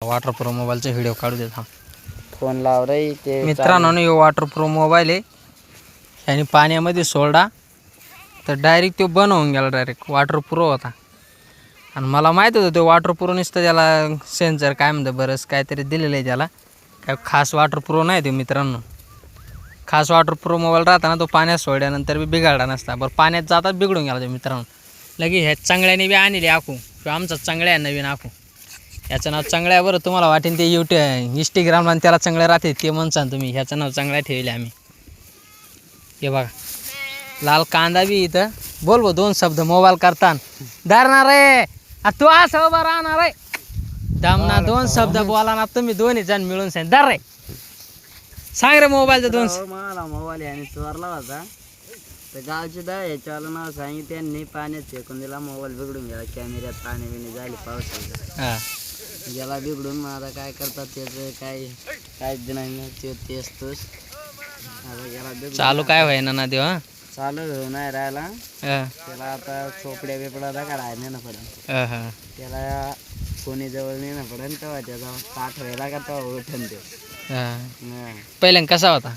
Waterproof मोबाईलचा video काढू देता फोन लाव रे ते मित्रांनो. हे वॉटरप्रूफ मोबाईल आहे. ह्याने पाण्यामध्ये सोडा तर डायरेक्ट तो बंद होऊन गेला. डायरेक्ट वॉटरप्रूफ होता. आणि मला माहीत होतं तो वॉटरप्रूफ नसतं. त्याला सेन्सर काय म्हणतं बरंच काहीतरी दिलेलं आहे त्याला. काय खास वॉटरप्रूफ नाही ते मित्रांनो. खास वॉटरप्रूफ मोबाईल राहता ना तो पाण्यात सोडल्यानंतर बी बिघडला नसता. बरं पाण्यात जातात बिघडून गेला तो मित्रांनो. लगे ह्या चांगल्याने बी आणले आखू किंवा आमचा चांगल्या आहे नवीन आखू. याचं नाव चांगलं आहे. बरं तुम्हाला वाटेल ते इंस्टाग्रामला आणि त्याला चांगलं राहते ते म्हणसान तुम्ही. ह्याचं नाव चांगलं ठेवले आम्ही. हे बघा लाल कांदा बी इथं. बोल बो 2 शब्द मोबाईल करताना. धरणार रे तू असं उभा राहणार रे. दामना 2 शब्द बोला ना तुम्ही दोन्ही जण मिळून सांग. धर रे सांग रे मोबाईलचा 2. मला मोबाईल याने चोरला होता तर गावचे याच्यावाला नाव सांगितलं त्यांनी पाण्यात फेकून दिला. मोबाईल बिघडून गेला. कॅमेऱ्यात पाणी बिणी झाली पावसाळ्यात हां गेला बिघडून. मग आता काय करतात त्याचं काहीच नाही ते तेच तोच आता गेला बिघडून. चालू काय व्हायना ना देव. चालू नाही राहिला. हां त्याला आता चोपड्या बिपड्या काढायला नेणं पडेल. हां त्याला कोणी जवळ नेणं पडेल तेव्हा त्याचा पाठ व्हायला का तेव्हा उठन ते. हां पहिल्यांदा कसा होता.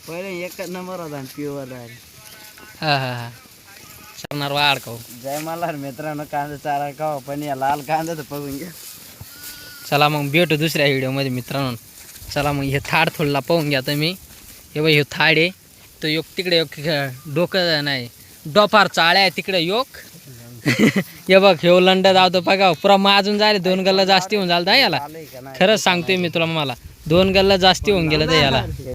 पहिले 1 नंबर होता प्युअर राहील. हां हां हां सरणार वाढ खाऊ. जय मल्हार मित्रांनो. कांदा चारा खावा पण या लाल कांदा तर बघून घ्या. चला मग भेटू दुसऱ्या व्हिडिओमध्ये मित्रांनो. चला मग हे थाड थोडला पाहून घ्या तुम्ही. हे बघ हे थाड आहे तो योग तिकडे योग डोकं नाही डोफार चाळ्या आहे तिकडे योग. हे बघ हे लंड जावतो बघा पुरा माजून जायला 2 गल्ला जास्ती होऊन झालं याला. खरंच सांगतोय मी तुला. मला 2 गल्ला जास्ती होऊन गेलं तर याला.